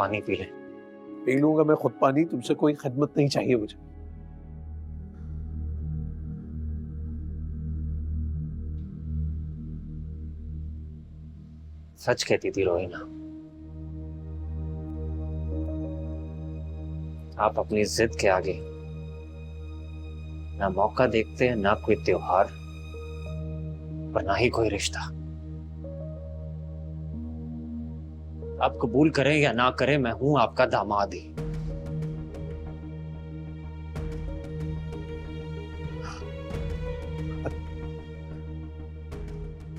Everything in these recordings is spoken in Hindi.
पानी पी लें। पी लूंगा मैं खुद पानी, तुमसे कोई खिदमत नहीं चाहिए मुझे। सच कहती थी रोहिना, आप अपनी जिद के आगे ना मौका देखते हैं, ना कोई त्योहार, और ना ही कोई रिश्ता। आप कबूल करें या ना करें, मैं हूं आपका दामाद ही।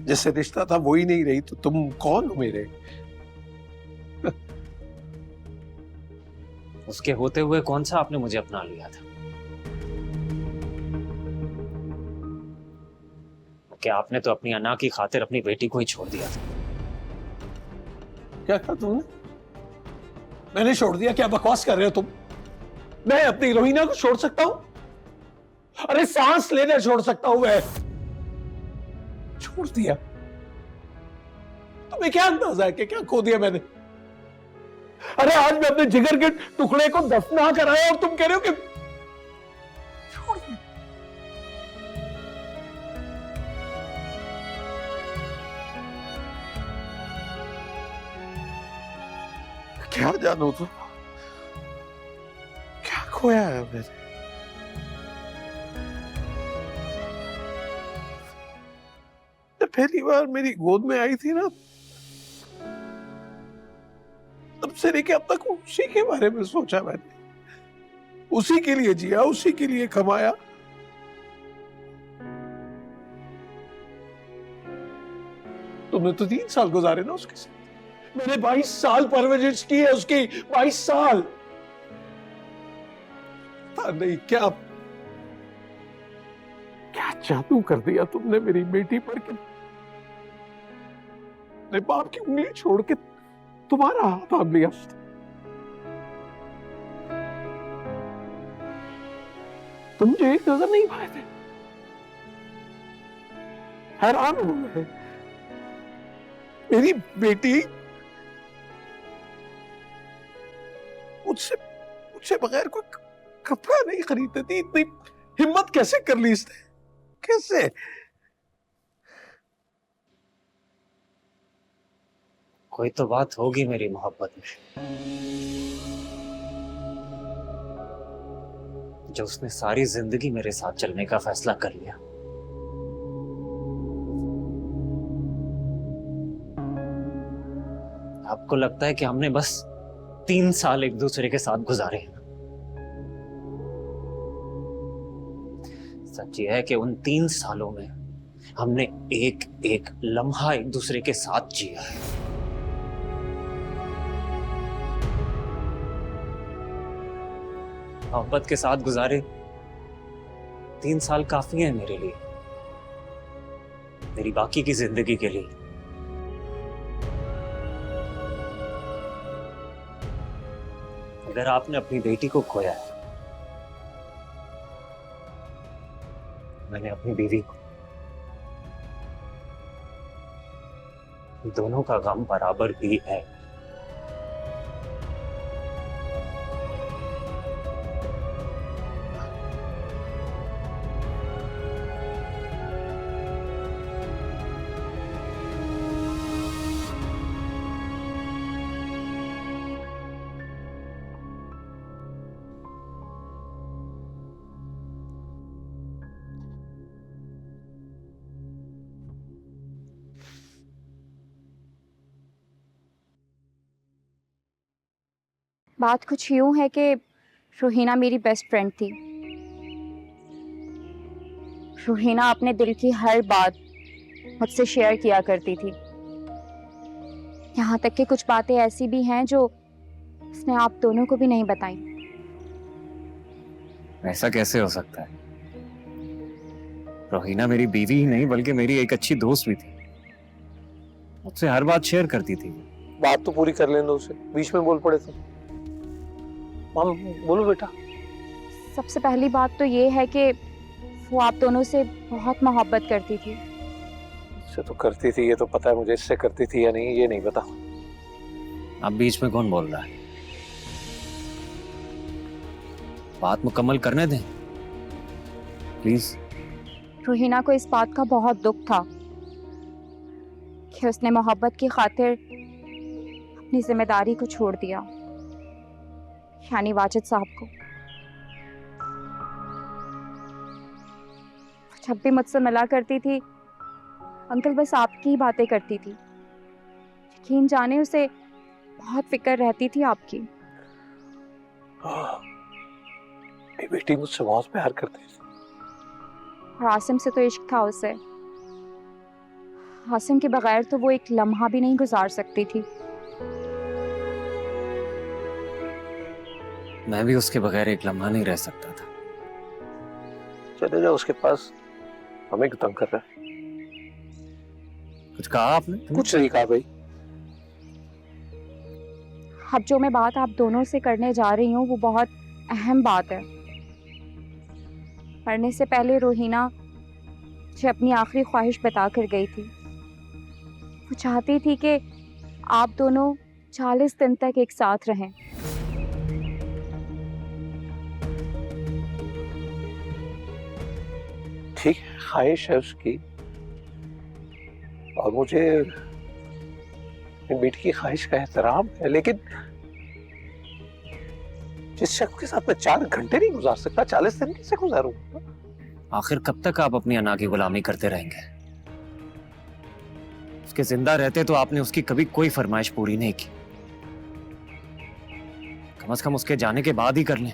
जैसे रिश्ता था वो ही नहीं रही तो तुम कौन हो मेरे? उसके होते हुए कौन सा आपने मुझे अपना लिया था? क्या आपने तो अपनी अना की खातिर अपनी बेटी को ही छोड़ दिया था? क्या कहा तुमने? मैंने छोड़ दिया? क्या बकवास कर रहे हो तुम? मैं अपनी रोहिना को छोड़ सकता हूं? अरे सांस लेना छोड़ सकता हूं मैं। छोड़ दिया? तुम्हें क्या अंदाजा है कि क्या खो दिया मैंने? अरे आज मैं अपने जिगर के टुकड़े को दफना कराया और तुम कह रहे हो कि छोड़ दिया? क्या जानो तुम? क्या खोया है मैंने? पहली बार मेरी गोद में आई थी ना, तब से लेके अब तक उसी के बारे में सोचा मैंने। उसी के लिए जिया, उसी के लिए कमाया। तुमने तो 3 साल गुजारे ना उसके साथ। मैंने 22 साल परवरिश की है उसकी, 22 साल। पता नहीं क्या क्या जादू कर दिया तुमने मेरी बेटी पर कि अपने बाप की उंगली छोड़ के तुम्हारा हाथ थाम लिया। तुम मुझे एक नजर नहीं पाए थे। हैरान हूं मैं। मेरी बेटी मुझसे मुझसे बगैर कोई कपड़ा नहीं खरीदती थी। इतनी हिम्मत कैसे कर ली इसने? कैसे? कोई तो बात होगी मेरी मोहब्बत में, जो उसने सारी जिंदगी मेरे साथ चलने का फैसला कर लिया। आपको लगता है कि हमने बस 3 साल एक दूसरे के साथ गुजारे हैं? सच ये है कि उन 3 सालों में हमने एक एक लम्हा एक दूसरे के साथ जिया है। मोहब्बत के साथ गुजारे 3 साल काफी है मेरे लिए, मेरी बाकी की जिंदगी के लिए। अगर आपने अपनी बेटी को खोया है, मैंने अपनी बीवी को, दोनों का गम बराबर भी है। बात कुछ यूं है कि रोहिना मेरी बेस्ट फ्रेंड थी। रोहिना अपने दिल की हर बात मुझसे शेयर किया करती थी। यहाँ तक कि कुछ बातें ऐसी भी हैं जो उसने आप दोनों को भी नहीं बताई। ऐसा कैसे हो सकता है? रोहिना मेरी बीवी ही नहीं बल्कि मेरी एक अच्छी दोस्त भी थी। मुझसे हर बात शेयर करती थी। बात तो पूरी कर लेने दो उसे, बीच में बोल पड़े तुम। माम बोलो बेटा। सबसे पहली बात तो ये है कि वो आप दोनों से बहुत मोहब्बत करती थी। इससे तो करती थी, ये तो पता है मुझे। इससे करती थी या नहीं ये नहीं पता। अब बीच में कौन बोल रहा है? बात मुकम्मल करने दें प्लीज। रोहिना को इस बात का बहुत दुख था कि उसने मोहब्बत की खातिर अपनी जिम्मेदारी को छोड़ दिया, यानी वाजिद साहब को। जब भी मुझसे मिला करती थी अंकल बस आपकी ही बातें करती थी। यकीन जाने उसे बहुत फिक्र रहती थी आपकी। मेरी बेटी मुझसे बहुत प्यार करती थी। और आसिम से तो इश्क था उसे। आसिम के बगैर तो वो एक लम्हा भी नहीं गुजार सकती थी। मैं भी उसके बगैर एक लम्हा नहीं रह सकता था। चले जाओ उसके पास, हमें क्यों तंग कर रहा है? कुछ कहा आपने? कुछ नहीं कहा भाई। अब जो मैं बात आप दोनों से करने जा रही हूँ वो बहुत अहम बात है। मरने से पहले रोहिना मुझे अपनी आखिरी ख्वाहिश बता कर गई थी। वो चाहती थी कि आप दोनों 40 दिन तक एक साथ रहें। ठीक है, ख्वाहिश है उसकी, और मुझे मेरी बेटी की ख्वाहिश का एहतराम है, लेकिन जिस शख्स के साथ मैं 4 घंटे नहीं गुजार सकता, 40 दिन कैसे गुजारूंगा? आखिर कब तक आप अपनी अना की गुलामी करते रहेंगे? उसके जिंदा रहते तो आपने उसकी कभी कोई फरमाइश पूरी नहीं की। कम से कम उसके जाने के बाद ही कर लें।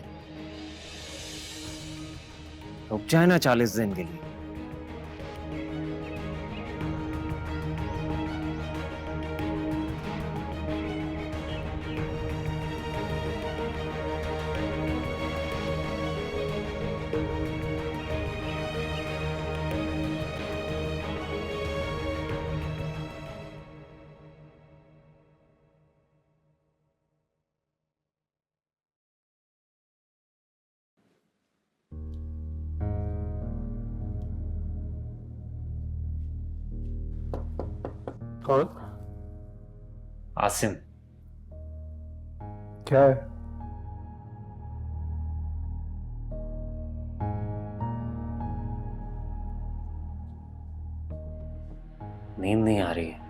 रुक जाए ना 40 दिन के लिए। कौन? आसिम, क्या है? नींद नहीं आ रही है।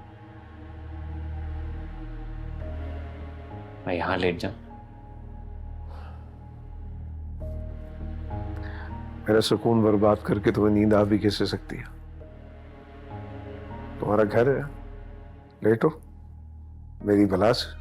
मैं यहां लेट जाऊं? मेरा सुकून बर्बाद करके तुम्हें नींद आ भी कैसे सकती है? तुम्हारा घर है, लेटो मेरी भला से।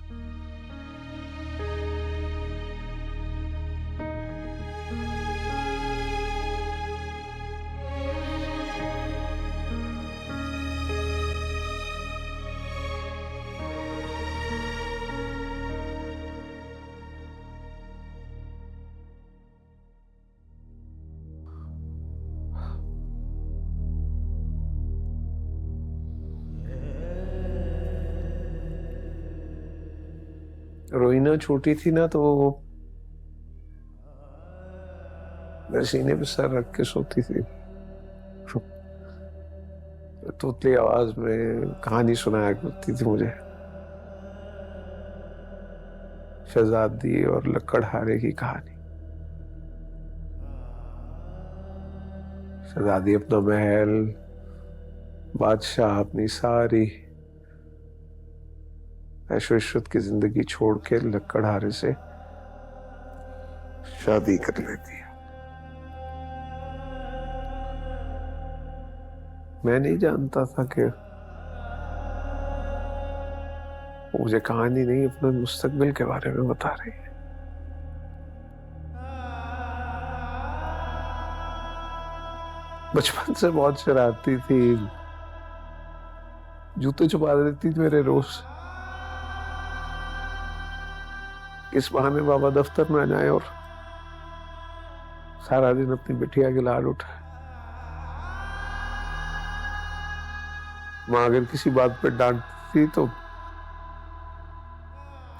रोहिना छोटी थी ना, तो वो मेरे सीने पे सर रख के सोती थी, तोतली आवाज में कहानी सुनाया करती थी मुझे। शहजादी और लकड़हारे की कहानी। शहजादी अपना महल, बादशाह अपनी सारी ऐशो इशरत की जिंदगी छोड़ के लकड़हारे से शादी कर लेती है। मैं नहीं जानता था कि वो मुझे कहानी नहीं अपने मुस्तकबिल के बारे में बता रही है। बचपन से बहुत शरारती थी, जूते छुपा देती थी मेरे रोज। इस बहाने बाबा दफ्तर में आ जाए और सारा दिन अपनी बिटिया के लाड उठाए। माँ अगर किसी बात पर डांटती थी तो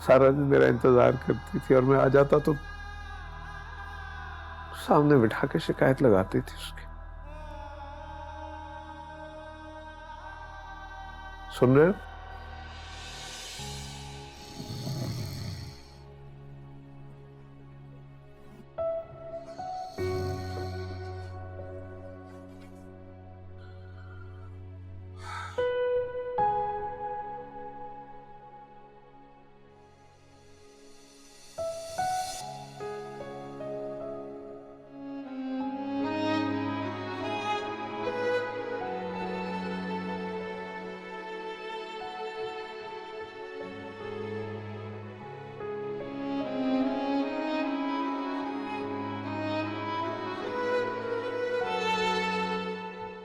सारा दिन मेरा इंतजार करती थी, और मैं आ जाता तो सामने बिठा के शिकायत लगाती थी उसकी। सुन रहे हो?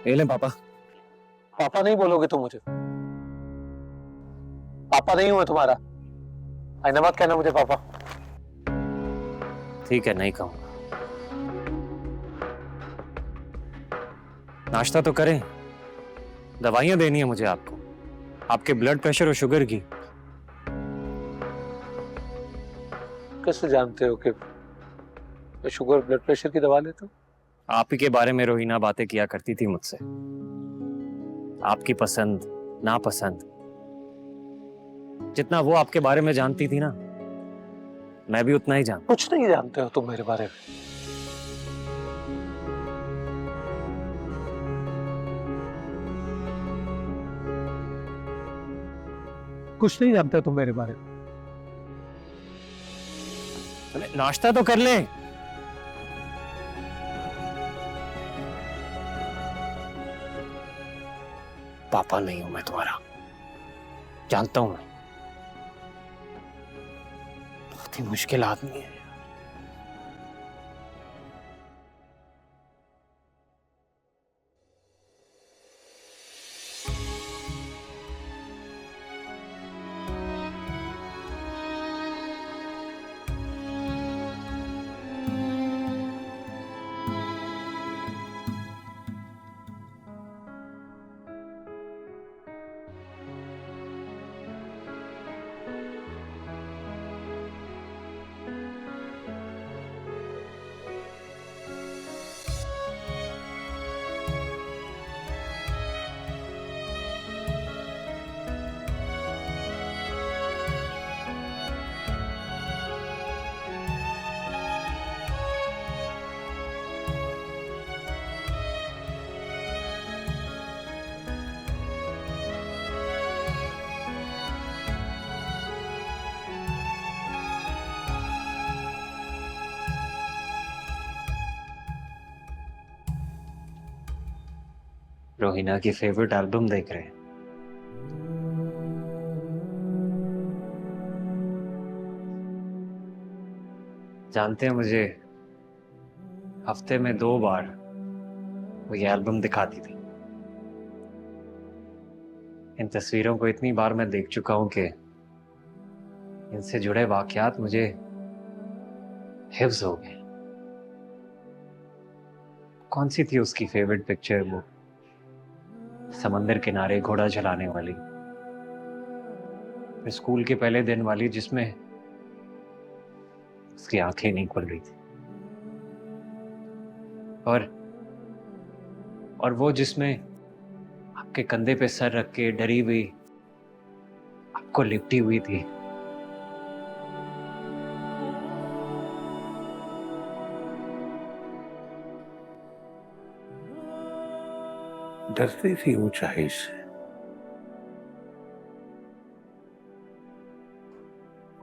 ये ले पापा। पापा नहीं बोलोगे तुम मुझे? पापा नहीं हूं मैं तुम्हारा। आइंदा मत कहना मुझे पापा। ठीक है, नहीं कहूंगा। नाश्ता तो करें, दवाइयां देनी है मुझे आपको, आपके ब्लड प्रेशर और शुगर की। कैसे जानते हो कि मैं शुगर ब्लड प्रेशर की दवा लेता हूँ? आप ही के बारे में रोहिना बातें किया करती थी मुझसे, आपकी पसंद नापसंद, जितना वो आपके बारे में जानती थी ना, मैं भी उतना ही जानता। कुछ नहीं जानते हो तुम मेरे बारे में। कुछ नहीं जानते हो तुम मेरे बारे में। नाश्ता तो कर लें। पापा नहीं हूं मैं तुम्हारा, जानता हूं मैं। बहुत ही मुश्किल आदमी है। रोहिना की फेवरेट एल्बम देख रहे हैं। जानते हैं, मुझे हफ्ते में 2 बार वो ये एल्बम दिखाती थी। इन तस्वीरों को इतनी बार मैं देख चुका हूं कि इनसे जुड़े वाकयात मुझे हिफ्ज हो गए। कौन सी थी उसकी फेवरेट पिक्चर? वो समंदर किनारे घोड़ा चलाने वाली, फिर स्कूल के पहले दिन वाली जिसमें उसकी आंखें नहीं खुल रही थी, और वो जिसमें आपके कंधे पे सर रख के डरी हुई आपको लिपटी हुई थी। डरती थी ऊंचाई से,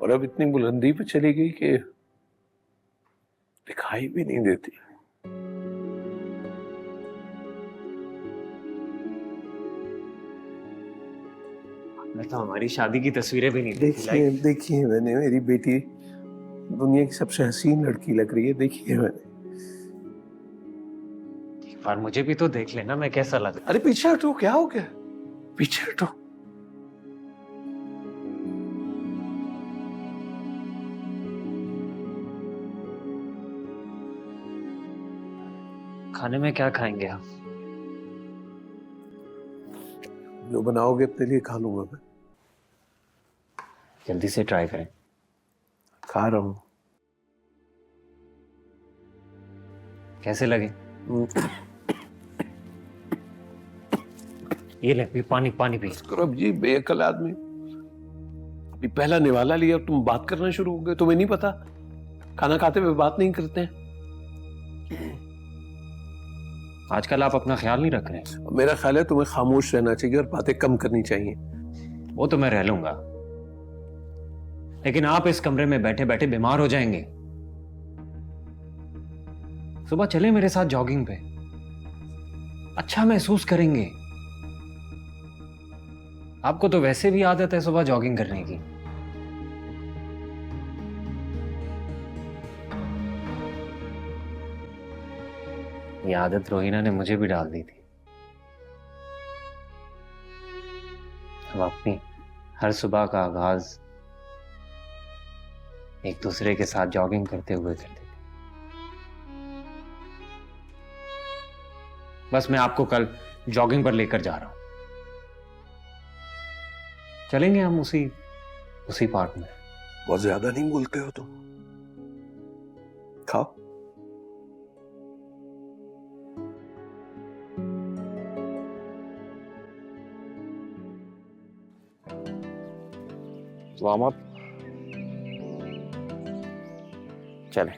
और अब इतनी बुलंदी पे चली गई कि दिखाई भी नहीं देती। मैं तो हमारी शादी की तस्वीरें भी नहीं देखिए देखिए मैंने, मेरी बेटी दुनिया की सबसे हसीन लड़की लग रही है, देखिए मैंने। एक बार मुझे भी तो देख लेना, मैं कैसा लग। अरे पीछे हटो, क्या हो गया? पीछे हटो। खाने में क्या खाएंगे आप? जो बनाओगे अपने लिए खा लूंगा मैं। जल्दी से ट्राई करें। खा रहा हूं। कैसे लगे? ये ले, भी पानी पानी पी। करो अब जी, बेअकल आदमी। अभी पहला निवाला लिया, तुम बात करना शुरू हो गए। तुम्हें नहीं पता खाना खाते हुए बात नहीं करते हैं? आजकल आप अपना ख्याल नहीं रख रहे। मेरा ख्याल है तुम्हें खामोश रहना चाहिए और बातें कम करनी चाहिए। वो तो मैं रह लूंगा, लेकिन आप इस कमरे में बैठे बैठे बीमार हो जाएंगे। सुबह चले मेरे साथ जॉगिंग पे, अच्छा महसूस करेंगे। आपको तो वैसे भी आदत है सुबह जॉगिंग करने की। ये आदत रोहिना ने मुझे भी डाल दी थी। हम अपनी हर सुबह का आगाज एक दूसरे के साथ जॉगिंग करते हुए करते थे। बस मैं आपको कल जॉगिंग पर लेकर जा रहा हूं। चलेंगे हम उसी पार्क में। बहुत ज्यादा नहीं बोलते हो तुम। खाओ। Warm up. चले।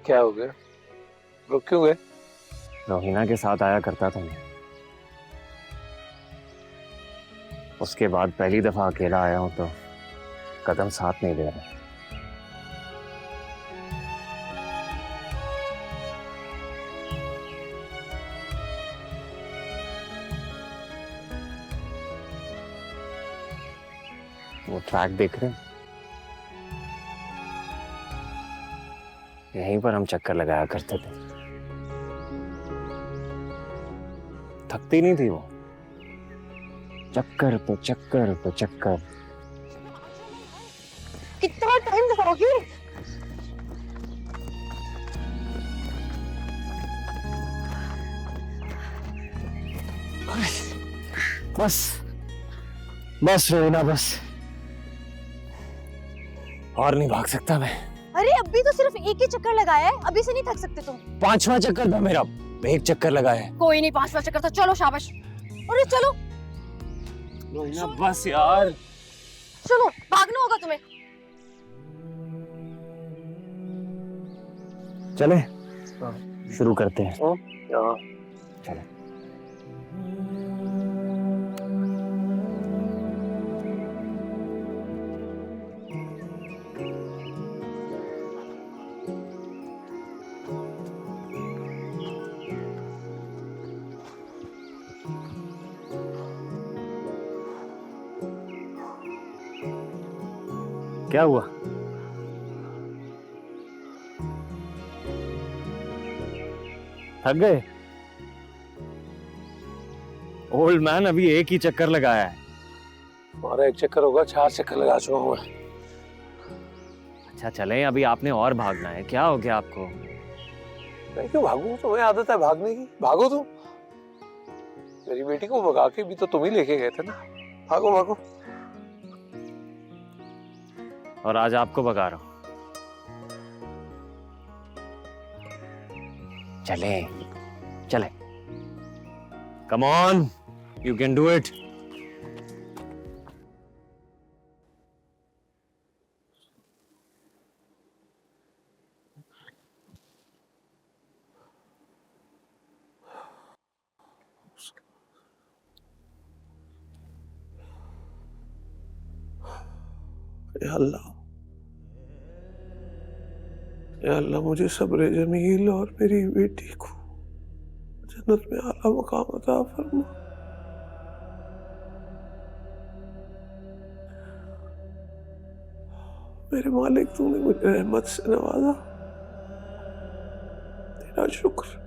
क्या हो गया? रुक क्यों गए? रोहिना के साथ आया करता था मैं। उसके बाद पहली दफा अकेला आया हूं तो कदम साथ नहीं दे रहा। वो ट्रैक देख रहे हैं? यहीं पर हम चक्कर लगाया करते थे। थकती नहीं थी वो। चक्कर पे चक्कर पे चक्कर। कितना टाइम लगाओगे? बस बस रोहिना बस। और नहीं भाग सकता मैं। अरे अभी तो सिर्फ एक ही चक्कर लगाया है, अभी से नहीं थक सकते तुम। 5वां चक्कर था मेरा। एक चक्कर लगाया है। कोई नहीं, 5वां चक्कर था। चलो शाबाश। अरे चलो रोहिना बस यार। चलो, भागना होगा तुम्हें। चले शुरू करते हैं। चले। क्या हुआ? थक गए? ओल्ड मैन अभी एक ही चक्कर लगाया है। हमारा एक चक्कर होगा, 4 चक्कर लगा चुका हूं मैं। अच्छा चलें, अभी आपने और भागना है। क्या हो गया आपको? मैं क्यों भागूं? तुम्हें आदत है भागने की, भागो तुम। मेरी बेटी को भगा के भी तो तुम ही लेके गए थे ना। भागो भागो। और आज आपको भगा रहा हूं। चले चले। Come on, you can do it. या अल्लाह, या अल्लाह, मुझे सब्र जमील और मेरी बेटी को जन्नत में आला मकाम अता फरमा। मेरे मालिक, तूने मुझे रहमत से नवाजा, तेरा शुक्र।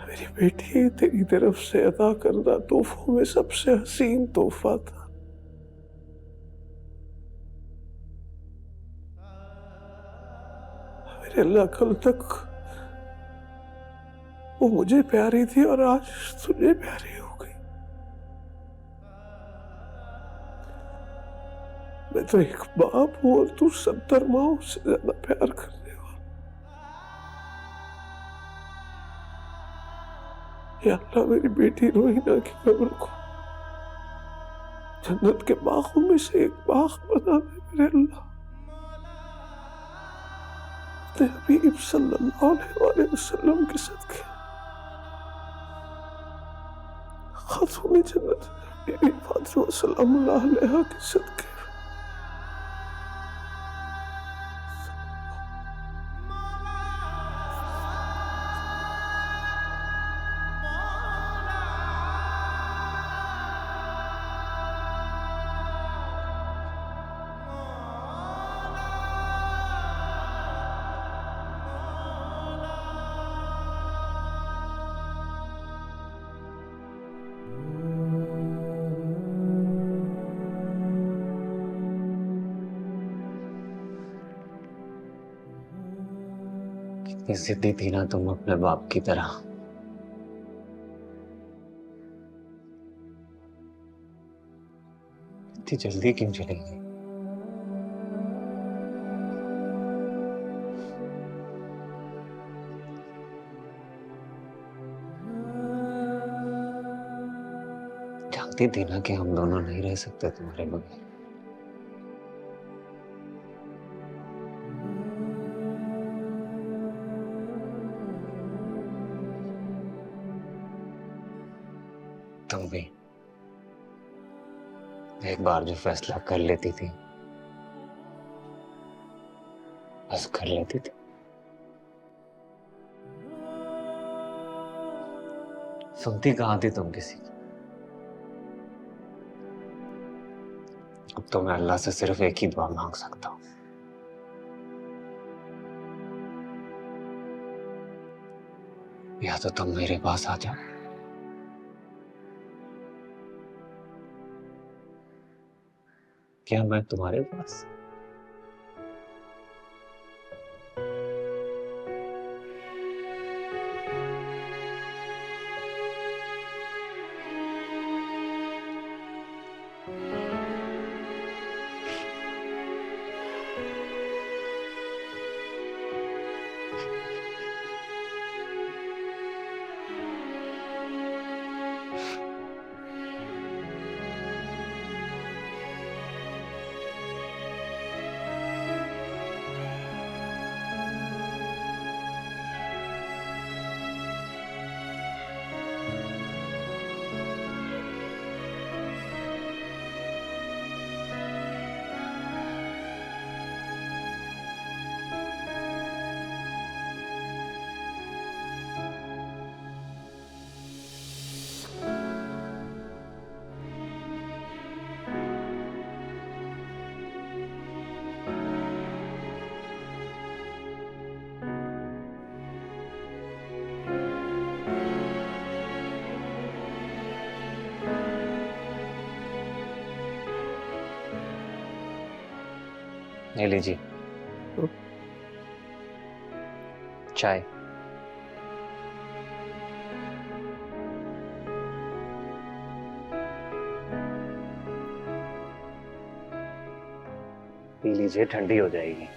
मेरी बेटी तेरी तरफ से अता करदा तोहफों में सबसे हसीन तोहफा था। मेरे अल्लाह, कल तक वो मुझे प्यारी थी और आज तुझे प्यारी हो गई। मैं तो एक बाप हूं और तू 70 माओं से ज्यादा प्यार करने वाला। या अल्लाह, मेरी बेटी रोहिना की कब्र को जन्नत के बागों में से एक बाग बना दे मेरे अल्लाह। हबीब सल्लल्लाहु अलैहि वसल्लम के सदके, खातून जन्नत बीबी फातिमा सलामुल्लाह अलैहा के सदके, इतनी जिद्दी थी ना तुम अपने बाप की तरह। इतनी जल्दी क्यों चलेगी? जानती थी ना कि हम दोनों नहीं रह सकते तुम्हारे बगैर। तुम भी एक बार जो फैसला कर लेती थी बस कर लेती थी। सुनती कहाँ थी तुम किसी की? अब तो मैं अल्लाह से सिर्फ एक ही दुआ मांग सकता हूँ, या तो तुम मेरे पास आ जाओ क्या मैं तुम्हारे पास। ये लीजिए चाय। पी लीजिए, ठंडी हो जाएगी।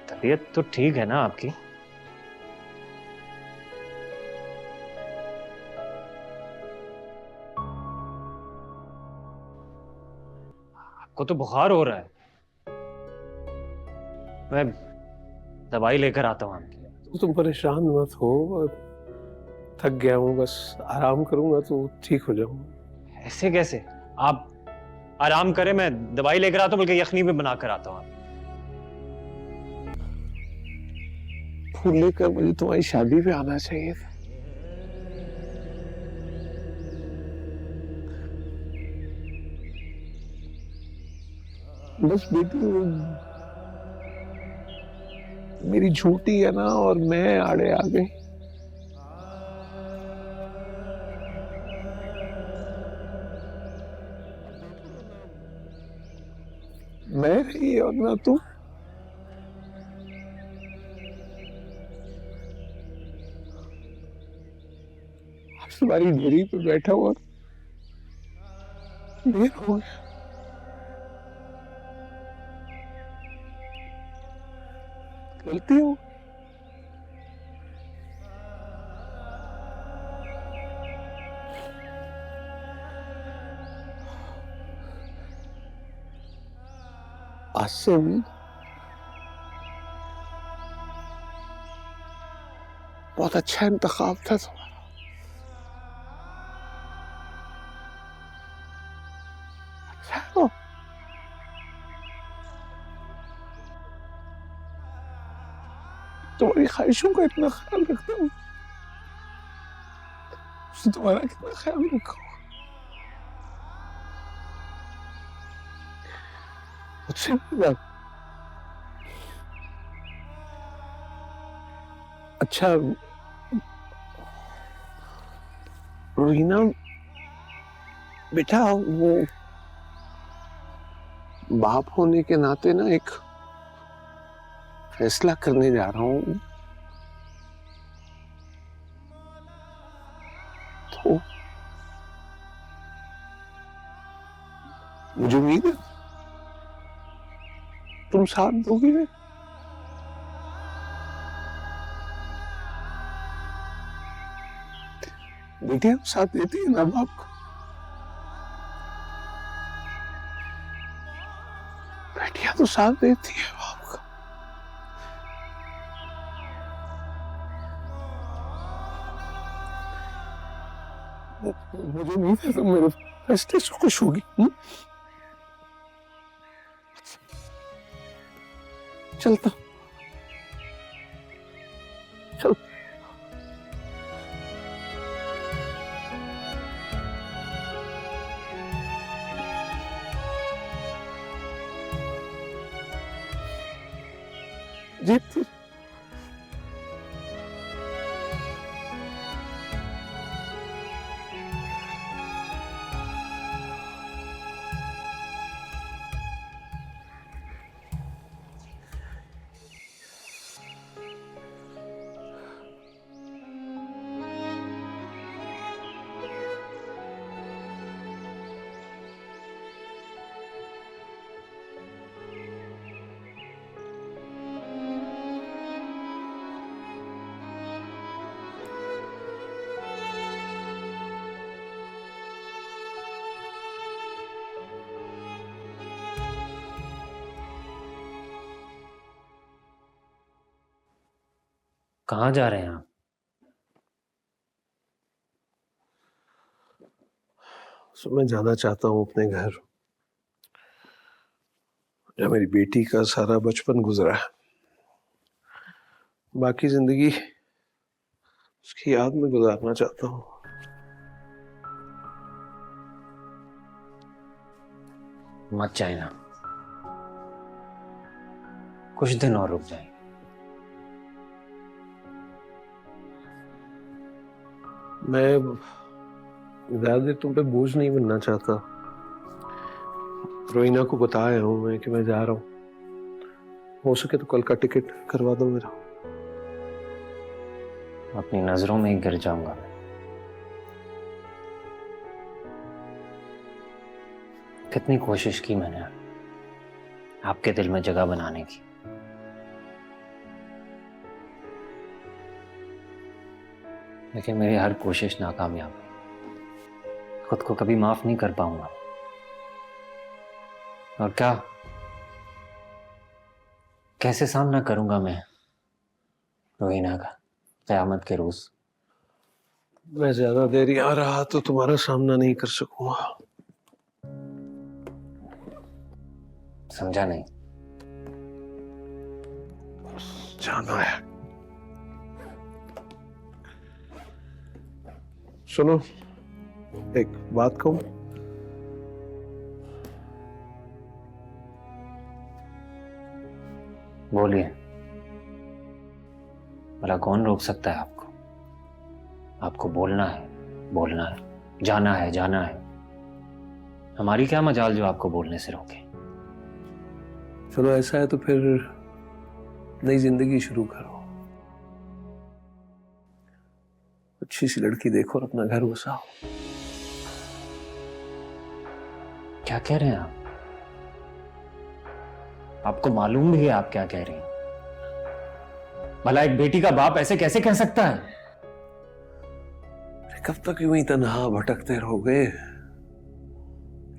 तबीयत तो ठीक है ना आपकी? आपको तो बुखार हो रहा है। मैं दवाई लेकर आता हूँ आपके लिए। तो तुम परेशान मत हो, थक गया हूँ, बस आराम करूंगा तो ठीक हो जाऊंगा। ऐसे कैसे? आप आराम करें, मैं दवाई लेकर आता हूँ, बल्कि यखनी भी बनाकर आता हूँ। फूल लेकर मुझे तुम्हारी शादी पे आना चाहिए था। बस बेटी मेरी झूठी है ना, और मैं आड़े आ गई। मैं रही और ना तू। आज तुम्हारी डेयरी पे बैठा हुआ देर हो गया। गलती हो आसिम, बहुत अच्छा इंतखाब था तुम्हारा। अच्छा हो। तुम्हारी ख्वाहिशों का इतना ख्याल रखता हूँ, उसने तुम्हारा कितना ख्याल रखा होगा। मुझसे नहीं। अच्छा रोहिना बेटा, वो बाप होने के नाते ना एक फैसला करने जा रहा हूं, तो मुझे उम्मीद है तुम साथ दोगी ना। बेटियां साथ देती है ना बाप को, बेटियां तो साथ देती है बाप का। मुझे उम्मीद है तुम मेरे फैसले से खुश होगी। चलता चल। जीत कहाँ जा रहे हैं आप? सो मैं जाना चाहता हूँ अपने घर, जहाँ मेरी बेटी का सारा बचपन गुजरा है। बाकी जिंदगी उसकी याद में गुजारना चाहता हूँ। मत जाए ना, कुछ दिन और रुक जाए। मैं ज्यादा देर तुम पे बोझ नहीं बनना चाहता। रोइना को बताया हूं मैं कि मैं जा रहा हूं। हो सके तो कल का टिकट करवा दो मेरा। अपनी नजरों में ही गिर जाऊंगा मैं। कितनी कोशिश की मैंने आपके दिल में जगह बनाने की, लेकिन मेरी हर कोशिश नाकामयाब है। खुद को कभी माफ नहीं कर पाऊंगा। और क्या, कैसे सामना करूंगा मैं रोहिना का क़यामत के रोज? मैं ज्यादा देर यहाँ रहा तो तुम्हारा सामना नहीं कर सकूंगा। समझा नहीं? जाना है। सुनो, एक बात कहूं? बोलिए। भला कौन रोक सकता है आपको? आपको बोलना है, बोलना है, जाना है, जाना है। हमारी क्या मजाल जो आपको बोलने से रोके? चलो ऐसा है तो फिर नई जिंदगी शुरू करो। अच्छी सी लड़की देखो और अपना घर बसाओ। क्या कह रहे हैं आप? आपको मालूम भी है आप क्या कह रहे हैं? भला एक बेटी का बाप ऐसे कैसे कह सकता है? कब तक यूं ही तन्हा भटकते रहोगे?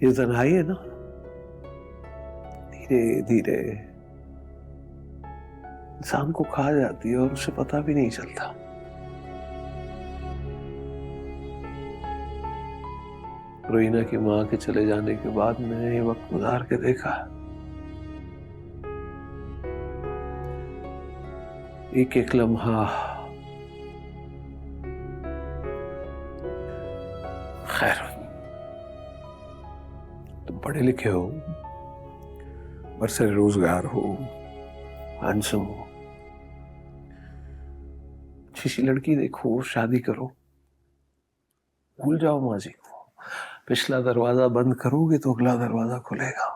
ये तन्हाई है ना, धीरे धीरे इंसान को खा जाती है और उसे पता भी नहीं चलता। रोहिना की मां के चले जाने के बाद मैंने ये वक्त गुजार के देखा, एक एक लम्हा। खैर, तुम पढ़े लिखे हो, बरसर रोजगार हो, हैंडसम हो, अच्छी सी लड़की देखो, शादी करो, भूल जाओ माजी को। पिछला दरवाजा बंद करोगे तो अगला दरवाजा खुलेगा।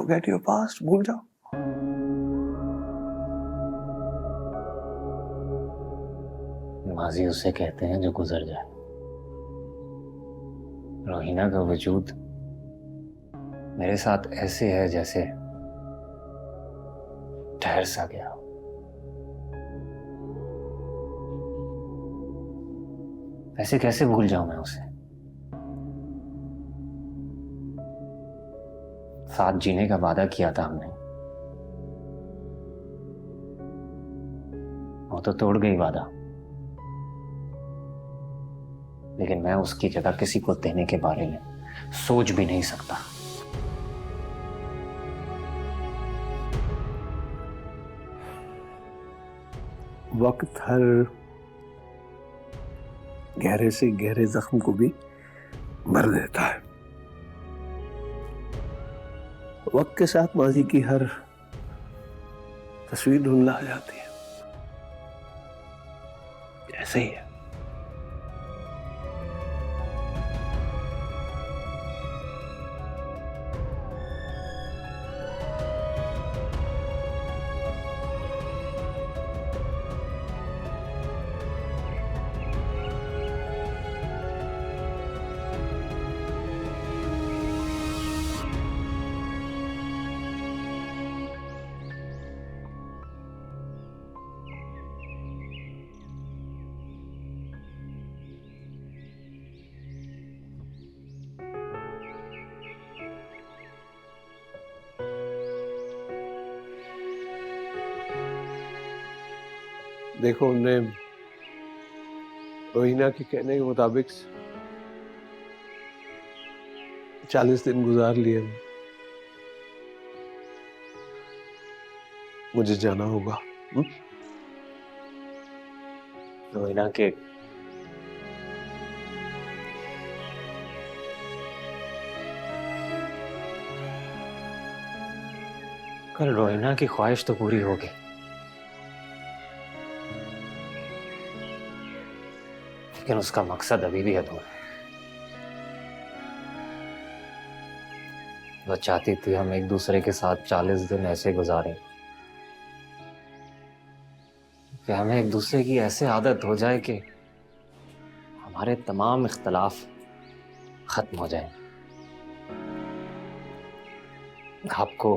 forget your past, भूल जाओ। माजी उसे कहते हैं जो गुजर जाए। रोहिना का वजूद मेरे साथ ऐसे है जैसे ठहर सा गया हो। ऐसे कैसे भूल जाऊं मैं उसे? साथ जीने का वादा किया था हमने, वो तो तोड़ गई वादा। लेकिन मैं उसकी जगह किसी को देने के बारे में सोच भी नहीं सकता। वक्त हर गहरे से गहरे जख्म को भी भर देता है। वक्त के साथ माजी की हर तस्वीर धुंधला हो जाती है। ऐसे ही है। देखो, हमने रोहिना के कहने के मुताबिक 40 दिन गुजार लिए। मुझे जाना होगा। रोहिना के कल रोहिना की ख्वाहिश तो पूरी हो गई, लेकिन उसका मकसद अभी भी अधूरा है। वो चाहती थी हम एक दूसरे के साथ 40 दिन ऐसे गुजारें कि हमें एक दूसरे की ऐसे आदत हो जाए कि हमारे तमाम इख्तलाफ खत्म हो जाएं। आपको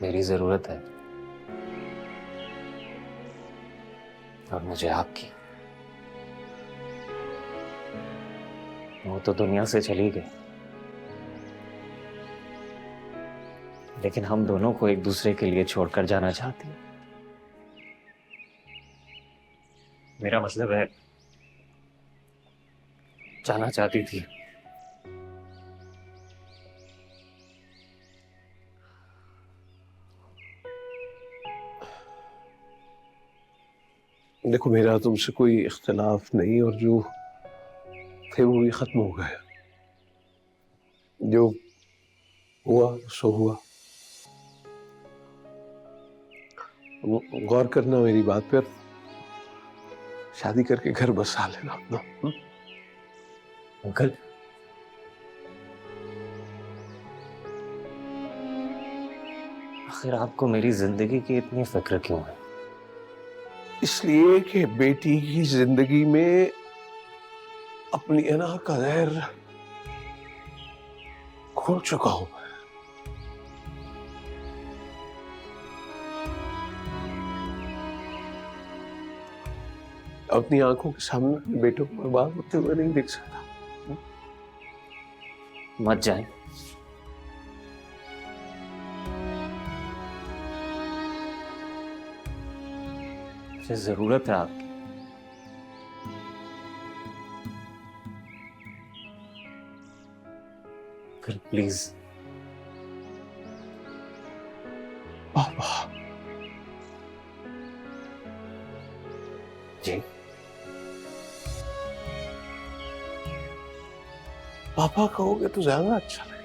मेरी जरूरत है और मुझे आपकी। वो तो दुनिया से चली गई, लेकिन हम दोनों को एक दूसरे के लिए छोड़कर जाना चाहती है। मेरा मतलब है, जाना चाहती थी। देखो, मेरा तुमसे कोई इख्तिलाफ नहीं, और जो थे वो भी खत्म हो गए। जो हुआ सो हुआ। गौर करना मेरी बात पर, शादी करके घर बसा लेना अपना। अंकल, आखिर आपको मेरी जिंदगी की इतनी फिक्र क्यों है? इसलिए कि बेटी की जिंदगी में अपनी अना का जहर खोल चुका हूं। अपनी आंखों के सामने बेटों को बर्बाद होते हुए नहीं देख सकता। मत जाए। मुझे जरूरत है आपकी। फिर प्लीज। पापा जी, पापा कहोगे तो ज्यादा अच्छा लगेगा।